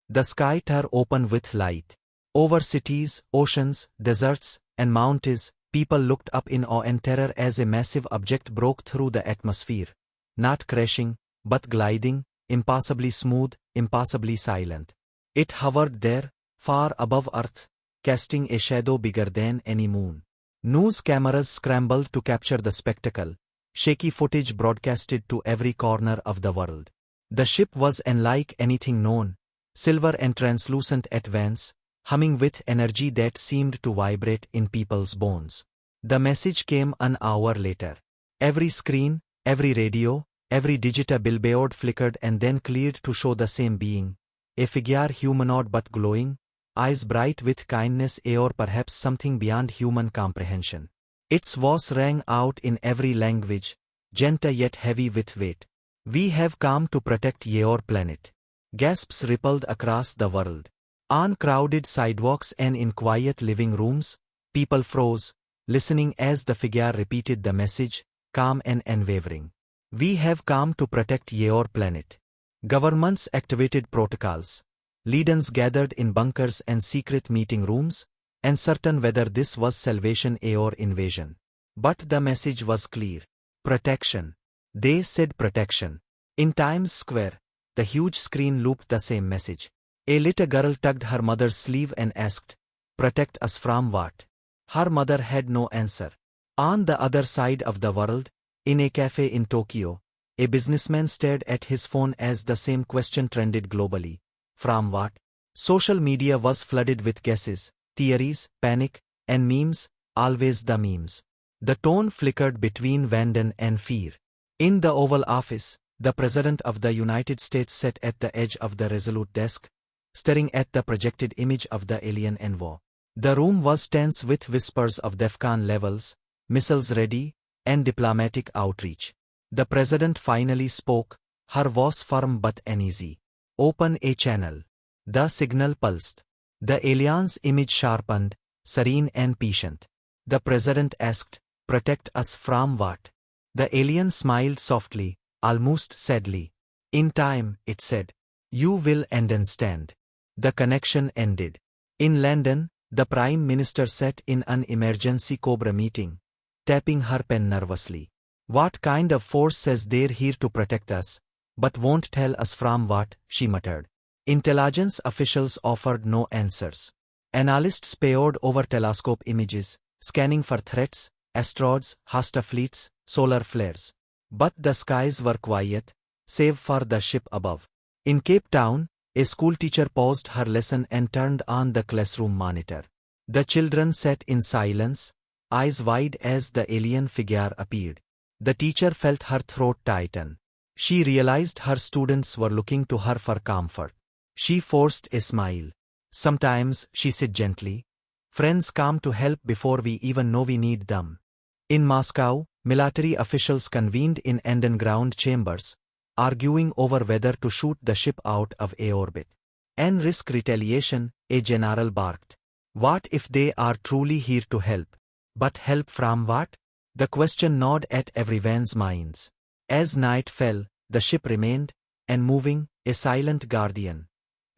The sky tore open with light. Over cities, oceans, deserts, and mountains, people looked up in awe and terror as a massive object broke through the atmosphere. Not crashing, but gliding, impossibly smooth, impossibly silent. It hovered there, far above Earth, casting a shadow bigger than any moon. News cameras scrambled to capture the spectacle. Shaky footage broadcasted to every corner of the world. The ship was unlike anything known, silver and translucent at once, humming with energy that seemed to vibrate in people's bones. The message came an hour later. Every screen, every radio, every digital billboard flickered and then cleared to show the same being, a figure humanoid but glowing, eyes bright with kindness or perhaps something beyond human comprehension. Its voice rang out in every language, gentle yet heavy with weight. "We have come to protect your planet." Gasps rippled across the world. On crowded sidewalks and in quiet living rooms, people froze, listening as the figure repeated the message, calm and unwavering. "We have come to protect your planet." Governments activated protocols. Leaders gathered in bunkers and secret meeting rooms, uncertain whether this was salvation or invasion. But the message was clear. Protection. They said protection. In Times Square, the huge screen looped the same message. A little girl tugged her mother's sleeve and asked, "Protect us from what?" Her mother had no answer. On the other side of the world, in a cafe in Tokyo, a businessman stared at his phone as the same question trended globally. From what? Social media was flooded with guesses, theories, panic, and memes, always the memes. The tone flickered between abandon and fear. In the Oval Office, the President of the United States sat at the edge of the resolute desk, staring at the projected image of the alien envoy. The room was tense with whispers of DEFCON levels, missiles ready, and diplomatic outreach. The President finally spoke, her voice firm but uneasy. "Open a channel." The signal pulsed. The alien's image sharpened, serene and patient. The President asked, "Protect us from what?" The alien smiled softly, almost sadly. "In time," it said, "you will understand." The connection ended. In London, the Prime Minister sat in an emergency Cobra meeting, tapping her pen nervously. "What kind of force says they're here to protect us, but won't tell us from what?" she muttered. Intelligence officials offered no answers. Analysts pored over telescope images, scanning for threats, asteroids, hostile fleets, solar flares. But the skies were quiet, save for the ship above. In Cape Town, a schoolteacher paused her lesson and turned on the classroom monitor. The children sat in silence, eyes wide as the alien figure appeared. The teacher felt her throat tighten. She realized her students were looking to her for comfort. She forced a smile. "Sometimes," she said gently, "friends come to help before we even know we need them." In Moscow, military officials convened in underground chambers, arguing over whether to shoot the ship out of orbit and risk retaliation. A general barked. "What if they are truly here to help? But help from what?" The question gnawed at everyone's minds. As night fell, the ship remained, unmoving, a silent guardian.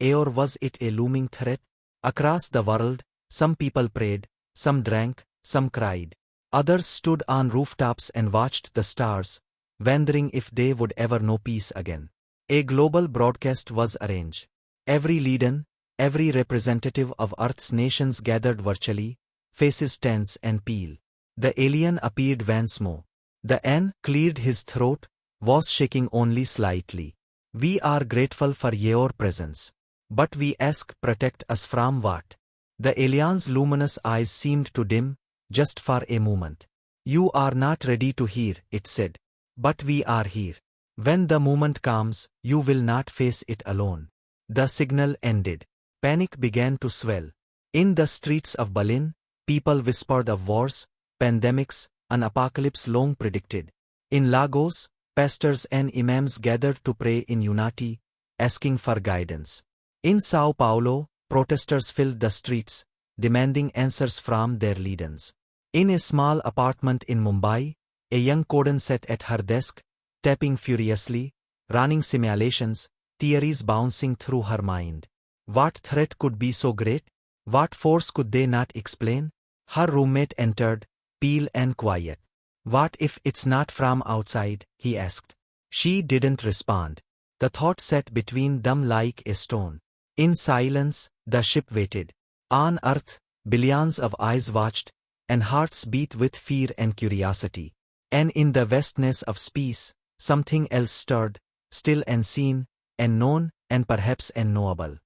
Or was it a looming threat? Across the world, some people prayed, some drank, some cried. Others stood on rooftops and watched the stars, wondering if they would ever know peace again. A global broadcast was arranged. Every leader, every representative of Earth's nations gathered virtually, faces tense and pale. The alien appeared once more. The N cleared his throat, was shaking only slightly. "We are grateful for your presence. But we ask, protect us from what?" The alien's luminous eyes seemed to dim, just for a moment. "You are not ready to hear," it said. "But we are here. When the moment comes, you will not face it alone." The signal ended. Panic began to swell. In the streets of Berlin, people whispered of wars, pandemics, an apocalypse long predicted. In Lagos, pastors and imams gathered to pray in unity, asking for guidance. In Sao Paulo, protesters filled the streets, demanding answers from their leaders. In a small apartment in Mumbai, a young coden sat at her desk, tapping furiously, running simulations, theories bouncing through her mind. What threat could be so great? What force could they not explain? Her roommate entered, pale and quiet. What if it's not from outside? He asked. She didn't respond. The thought sat between them like a stone. In silence, the ship waited. On Earth, billions of eyes watched, and hearts beat with fear and curiosity. And in the vastness of space, something else stirred, still unseen, unknown, and perhaps unknowable.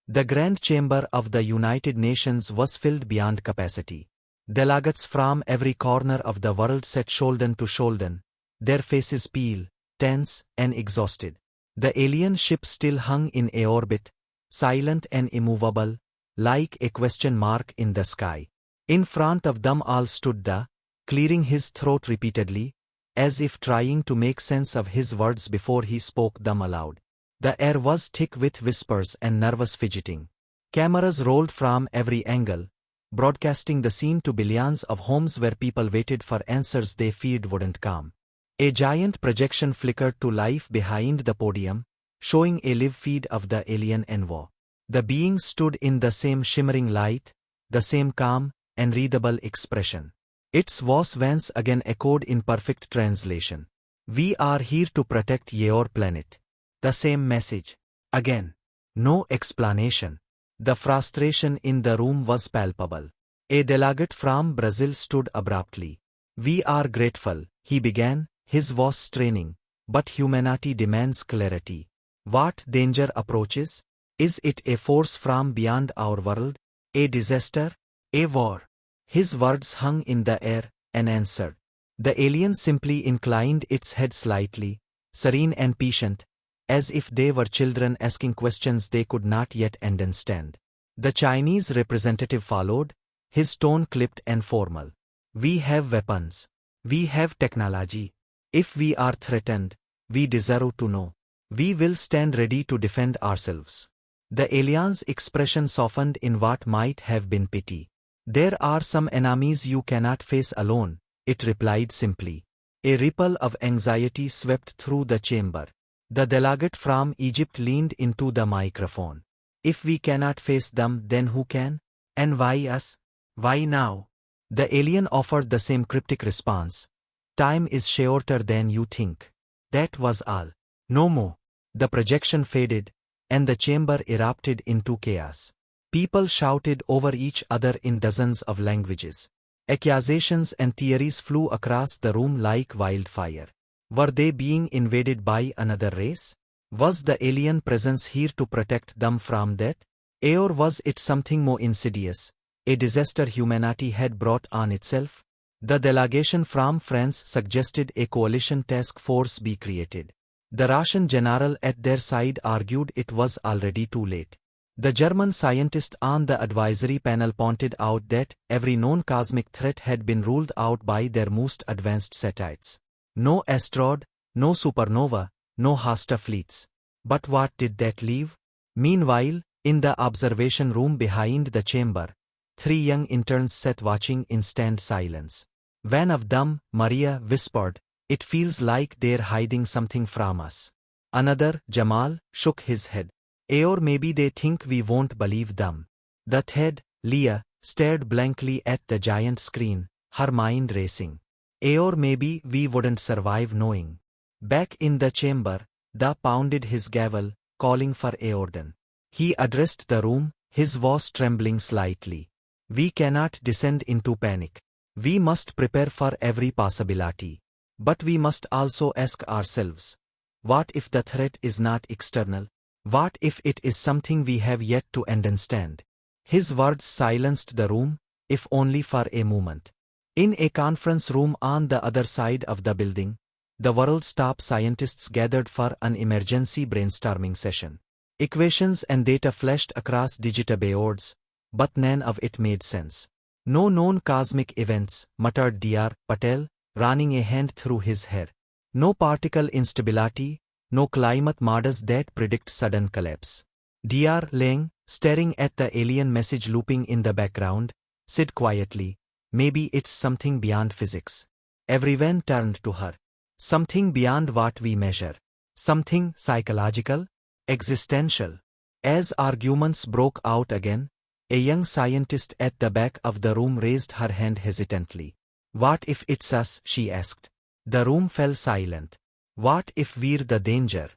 The Grand Chamber of the United Nations was filled beyond capacity. Delegates from every corner of the world sat shoulder to shoulder, their faces pale, tense, and exhausted. The alien ship still hung in a orbit, silent and immovable, like a question mark in the sky. In front of them all stood the, clearing his throat repeatedly, as if trying to make sense of his words before he spoke them aloud. The air was thick with whispers and nervous fidgeting. Cameras rolled from every angle, broadcasting the scene to billions of homes where people waited for answers they feared wouldn't come. A giant projection flickered to life behind the podium, showing a live feed of the alien envoy. The being stood in the same shimmering light, the same calm, unreadable expression. Its voice once again echoed in perfect translation. "We are here to protect your planet." The same message. Again. No explanation. The frustration in the room was palpable. A delegate from Brazil stood abruptly. "We are grateful," he began, his voice straining, "but humanity demands clarity. What danger approaches? Is it a force from beyond our world? A disaster? A war?" His words hung in the air, unanswered. The alien simply inclined its head slightly, serene and patient, as if they were children asking questions they could not yet understand. The Chinese representative followed, his tone clipped and formal. "We have weapons. We have technology. If we are threatened, we deserve to know. We will stand ready to defend ourselves." The alien's expression softened in what might have been pity. "There are some enemies you cannot face alone," it replied simply. A ripple of anxiety swept through the chamber. The delegate from Egypt leaned into the microphone. "If we cannot face them, then who can? And why us? Why now?" The alien offered the same cryptic response. "Time is shorter than you think." That was all. No more. The projection faded, and the chamber erupted into chaos. People shouted over each other in dozens of languages. Accusations and theories flew across the room like wildfire. Were they being invaded by another race? Was the alien presence here to protect them from death? Or was it something more insidious, a disaster humanity had brought on itself? The delegation from France suggested a coalition task force be created. The Russian general at their side argued it was already too late. The German scientist on the advisory panel pointed out that every known cosmic threat had been ruled out by their most advanced satellites. No asteroid, no supernova, no hostile fleets. But what did that leave? Meanwhile, in the observation room behind the chamber, 3 young interns sat watching in stunned silence. One of them, Maria, whispered, "It feels like they're hiding something from us." Another, Jamal, shook his head. "Or maybe they think we won't believe them." The third, Leah, stared blankly at the giant screen, her mind racing. "Or maybe we wouldn't survive knowing." Back in the chamber, Da pounded his gavel, calling for a order. He addressed the room, his voice trembling slightly. "We cannot descend into panic. We must prepare for every possibility. But we must also ask ourselves, what if the threat is not external? What if it is something we have yet to understand? His words silenced the room, if only for a moment. In a conference room on the other side of the building, the world's top scientists gathered for an emergency brainstorming session. Equations and data flashed across digital boards, but none of it made sense. "No known cosmic events," muttered Dr. Patel, running a hand through his hair. "No particle instability, no climate models that predict sudden collapse." Dr. Lang, staring at the alien message looping in the background, said quietly, "Maybe it's something beyond physics." Everyone turned to her. "Something beyond what we measure. Something psychological? Existential? As arguments broke out again, a young scientist at the back of the room raised her hand hesitantly. What if it's us, she asked. The room fell silent. What if we're the danger?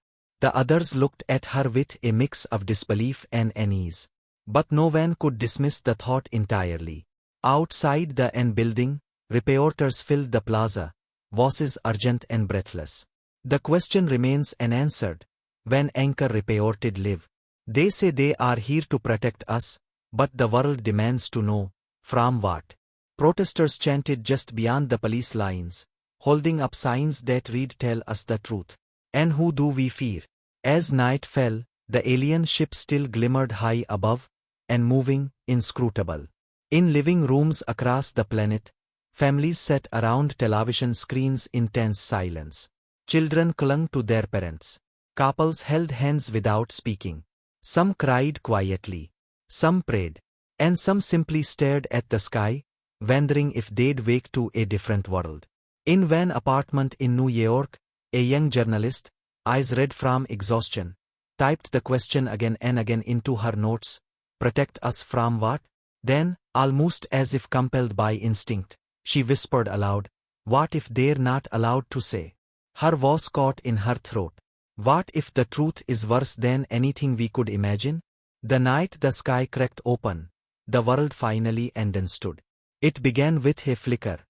The others looked at her with a mix of disbelief and unease. But no one could dismiss the thought entirely. Outside the N building, reporters filled the plaza, voices urgent and breathless. The question remains unanswered. When anchor reported live, they say they are here to protect us, but the world demands to know, from what? Protesters chanted just beyond the police lines, holding up signs that read tell us the truth. And who do we fear? As night fell, the alien ship still glimmered high above, and moving, inscrutable. In living rooms across the planet, families sat around television screens in tense silence. Children clung to their parents. Couples held hands without speaking. Some cried quietly. Some prayed. And some simply stared at the sky, wondering if they'd wake to a different world. In one apartment in New York, a young journalist, eyes red from exhaustion, typed the question again and again into her notes. Protect us from what? Then, almost as if compelled by instinct, she whispered aloud, what if they're not allowed to say? Her voice caught in her throat. What if the truth is worse than anything we could imagine? The night the sky cracked open, the world finally understood. It began with a flicker,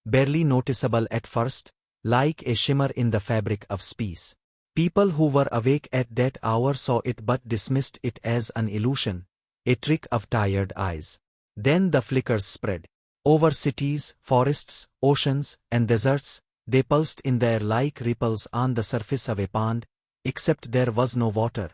barely noticeable at first, like a shimmer in the fabric of space. People who were awake at that hour saw it but dismissed it as an illusion, a trick of tired eyes. Then the flickers spread. Over cities, forests, oceans, and deserts, they pulsed in the air like ripples on the surface of a pond, except there was no water,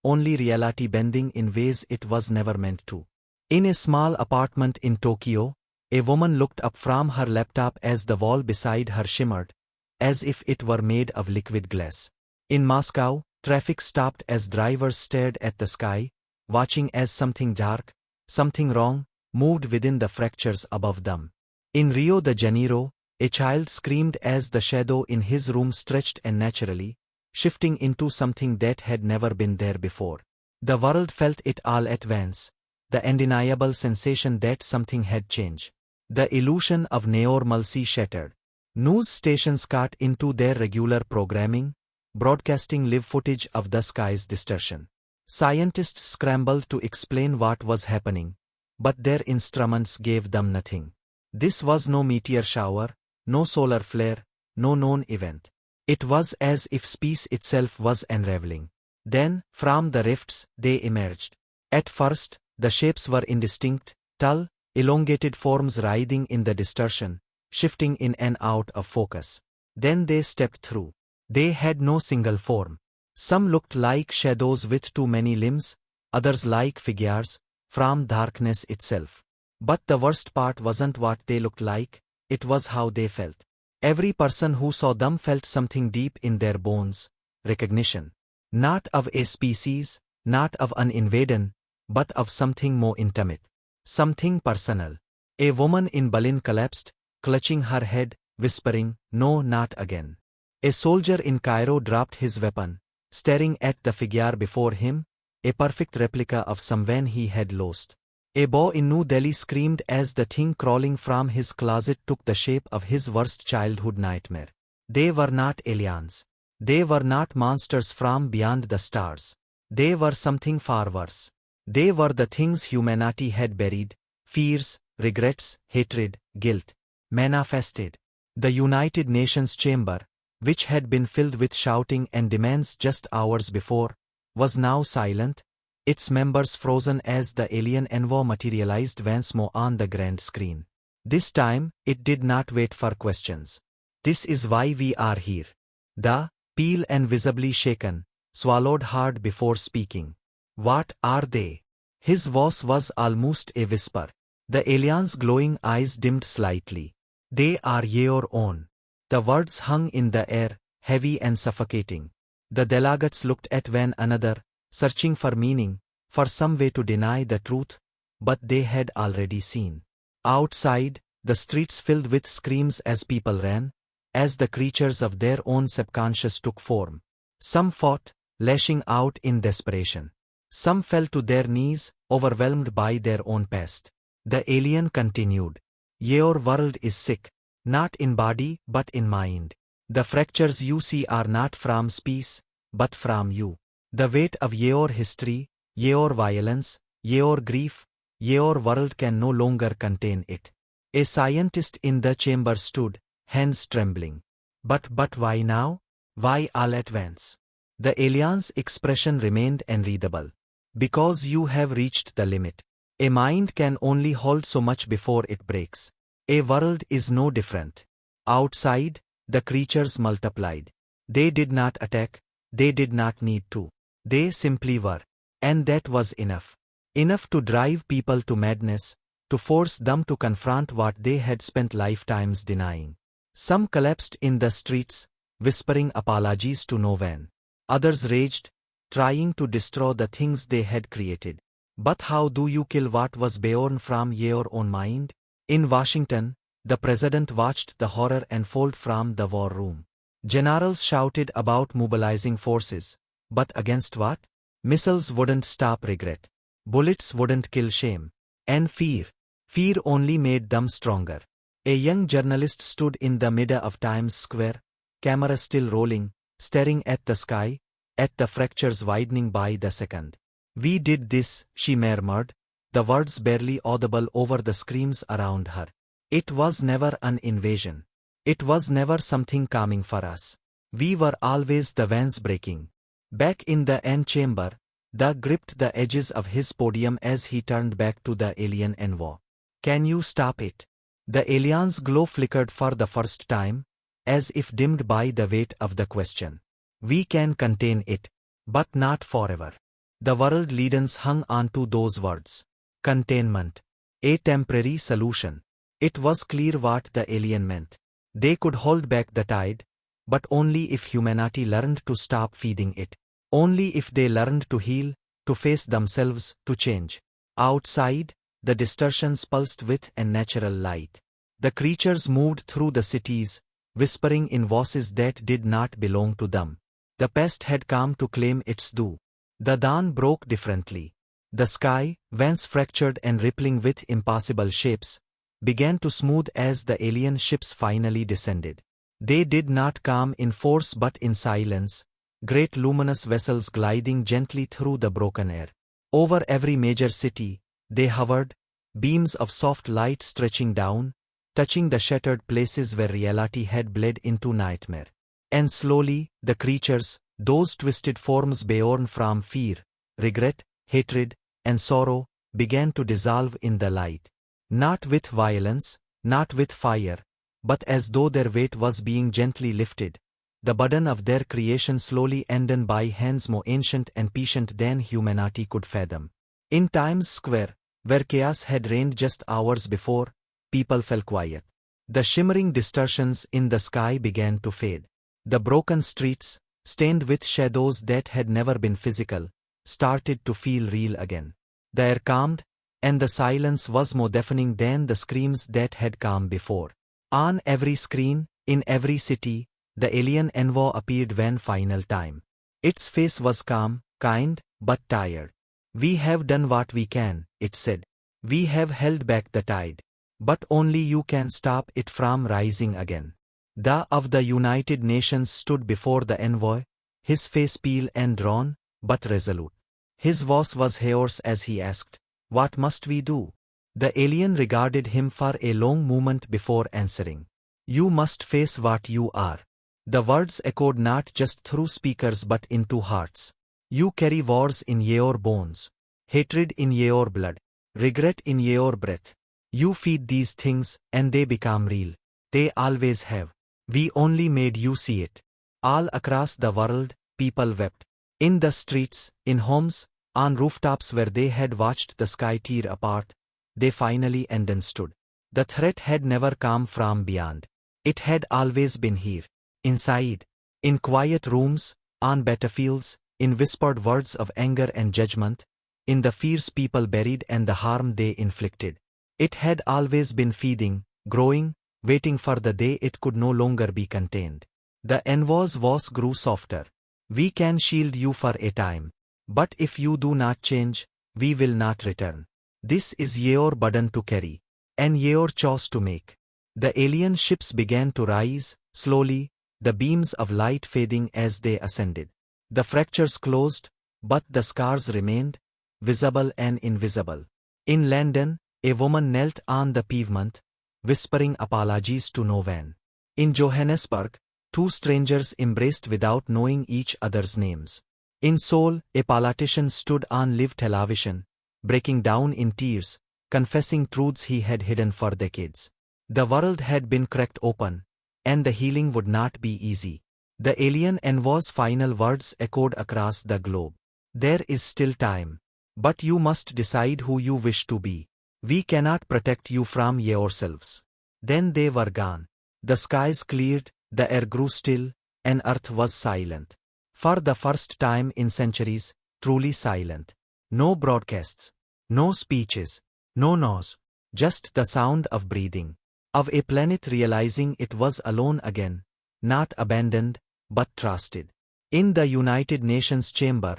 only reality bending in ways it was never meant to. In a small apartment in Tokyo, a woman looked up from her laptop as the wall beside her shimmered, as if it were made of liquid glass. In Moscow, traffic stopped as drivers stared at the sky, watching as something dark, something wrong, moved within the fractures above them. In Rio de Janeiro, a child screamed as the shadow in his room stretched unnaturally, shifting into something that had never been there before. The world felt it all at once, the undeniable sensation that something had changed. The illusion of normalcy shattered. News stations cut into their regular programming, broadcasting live footage of the sky's distortion. Scientists scrambled to explain what was happening, but their instruments gave them nothing. This was no meteor shower, no solar flare, no known event. It was as if space itself was unraveling. Then, from the rifts, they emerged. At first, the shapes were indistinct, tall, elongated forms writhing in the distortion, shifting in and out of focus. Then they stepped through. They had no single form. Some looked like shadows with too many limbs, others like figures, from darkness itself. But the worst part wasn't what they looked like, it was how they felt. Every person who saw them felt something deep in their bones, recognition. Not of a species, not of an invasion, but of something more intimate. Something personal. A woman in Berlin collapsed, clutching her head, whispering, "No, not again." A soldier in Cairo dropped his weapon, staring at the figure before him, a perfect replica of someone he had lost. A boy in New Delhi screamed as the thing crawling from his closet took the shape of his worst childhood nightmare. They were not aliens. They were not monsters from beyond the stars. They were something far worse. They were the things humanity had buried, fears, regrets, hatred, guilt, manifested. The United Nations chamber, which had been filled with shouting and demands just hours before, was now silent, its members frozen as the alien envoy materialized once more on the grand screen. This time, it did not wait for questions. "This is why we are here." The pale and visibly shaken, swallowed hard before speaking. "What are they?" His voice was almost a whisper. The alien's glowing eyes dimmed slightly. "They are your own." The words hung in the air, heavy and suffocating. The delegates looked at one another, searching for meaning, for some way to deny the truth, but they had already seen. Outside, the streets filled with screams as people ran, as the creatures of their own subconscious took form. Some fought, lashing out in desperation. Some fell to their knees, overwhelmed by their own past. The alien continued. Your world is sick, not in body but in mind. The fractures you see are not from space, but from you. The weight of your history, your violence, your grief, your world can no longer contain it. A scientist in the chamber stood, hands trembling. But why now? Why all at once? The alien's expression remained unreadable. Because you have reached the limit. A mind can only hold so much before it breaks. A world is no different. Outside, the creatures multiplied. They did not attack, they did not need to. They simply were. And that was enough. Enough to drive people to madness, to force them to confront what they had spent lifetimes denying. Some collapsed in the streets, whispering apologies to no one. Others raged, trying to destroy the things they had created. But how do you kill what was born from your own mind? In Washington, the president watched the horror unfold from the war room. Generals shouted about mobilizing forces. But against what? Missiles wouldn't stop regret. Bullets wouldn't kill shame. And fear. Fear only made them stronger. A young journalist stood in the middle of Times Square, camera still rolling, staring at the sky, at the fractures widening by the second. We did this, she murmured, the words barely audible over the screams around her. It was never an invasion. It was never something coming for us. We were always the ones breaking. Back in the antechamber, Doug gripped the edges of his podium as he turned back to the alien envoy. Can you stop it? The alien's glow flickered for the first time, as if dimmed by the weight of the question. We can contain it, but not forever. The world leaders hung on to those words. Containment. A temporary solution. It was clear what the alien meant. They could hold back the tide, but only if humanity learned to stop feeding it. Only if they learned to heal, to face themselves, to change. Outside, the distortions pulsed with unnatural light. The creatures moved through the cities, whispering in voices that did not belong to them. The past had come to claim its due. The dawn broke differently. The sky, once fractured and rippling with impossible shapes, began to smooth as the alien ships finally descended. They did not come in force but in silence, great luminous vessels gliding gently through the broken air. Over every major city, they hovered, beams of soft light stretching down, touching the shattered places where reality had bled into nightmare. And slowly, the creatures, those twisted forms born from fear, regret, hatred, and sorrow, began to dissolve in the light. Not with violence, not with fire, but as though their weight was being gently lifted, the burden of their creation slowly undone by hands more ancient and patient than humanity could fathom. In Times Square, where chaos had reigned just hours before, people fell quiet. The shimmering distortions in the sky began to fade. The broken streets, stained with shadows that had never been physical, started to feel real again. The air calmed, and the silence was more deafening than the screams that had come before. On every screen, in every city, the alien envoy appeared one final time. Its face was calm, kind, but tired. We have done what we can, it said. We have held back the tide. But only you can stop it from rising again. The of the United Nations stood before the envoy, his face pale and drawn, but resolute. His voice was hoarse as he asked, "What must we do?" The alien regarded him for a long moment before answering. "You must face what you are." The words echoed not just through speakers but into hearts. You carry wars in your bones, hatred in your blood, regret in your breath. You feed these things, and they become real. They always have. We only made you see it. All across the world, people wept. In the streets, in homes, on rooftops where they had watched the sky tear apart, they finally understood. The threat had never come from beyond. It had always been here. Inside. In quiet rooms, on battlefields, in whispered words of anger and judgment, in the fears people buried and the harm they inflicted. It had always been feeding, growing, waiting for the day it could no longer be contained. The envoy's voice grew softer. "We can shield you for a time. But if you do not change, we will not return. This is your burden to carry, and your choice to make. The alien ships began to rise, slowly, the beams of light fading as they ascended. The fractures closed, but the scars remained, visible and invisible. In London, a woman knelt on the pavement, whispering apologies to no one. In Johannesburg, two strangers embraced without knowing each other's names. In Seoul, a politician stood on live television, breaking down in tears, confessing truths he had hidden for decades. The world had been cracked open, and the healing would not be easy. The alien envoy's final words echoed across the globe. There is still time. But you must decide who you wish to be. We cannot protect you from yourselves. Then they were gone. The skies cleared, the air grew still, and earth was silent. For the first time in centuries, truly silent. No broadcasts. No speeches. No noise. Just the sound of breathing. Of a planet realizing it was alone again. Not abandoned, but trusted. In the United Nations chamber,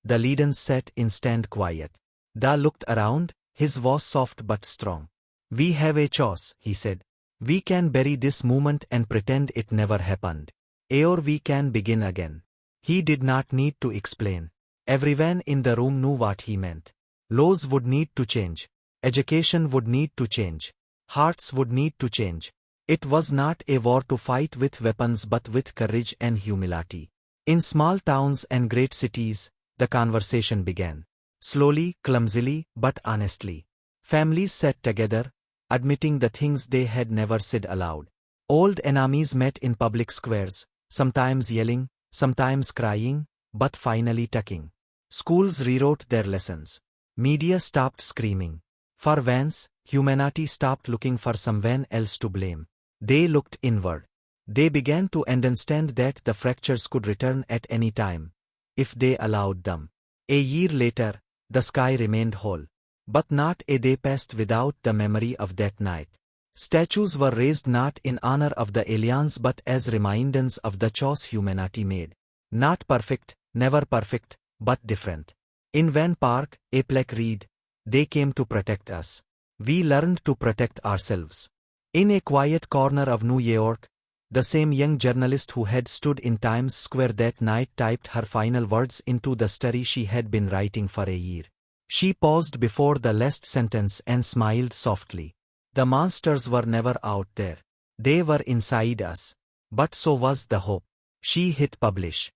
the leader sat in stand quiet. Da looked around, his voice soft but strong. We have a choice, he said. We can bury this moment and pretend it never happened. Or we can begin again. He did not need to explain. Everyone in the room knew what he meant. Laws would need to change. Education would need to change. Hearts would need to change. It was not a war to fight with weapons but with courage and humility. In small towns and great cities, the conversation began. Slowly, clumsily, but honestly. Families sat together, admitting the things they had never said aloud. Old enemies met in public squares, sometimes yelling, sometimes crying, but finally talking. Schools rewrote their lessons. Media stopped screaming. For once, humanity stopped looking for someone else to blame. They looked inward. They began to understand that the fractures could return at any time, if they allowed them. A year later, the sky remained whole. But not a day passed without the memory of that night. Statues were raised not in honor of the aliens but as reminders of the choice humanity made. Not perfect, never perfect, but different. In Van Park, a plaque read, "They came to protect us. We learned to protect ourselves." In a quiet corner of New York, the same young journalist who had stood in Times Square that night typed her final words into the story she had been writing for a year. She paused before the last sentence and smiled softly. The monsters were never out there. They were inside us. But so was the hope. She hit publish.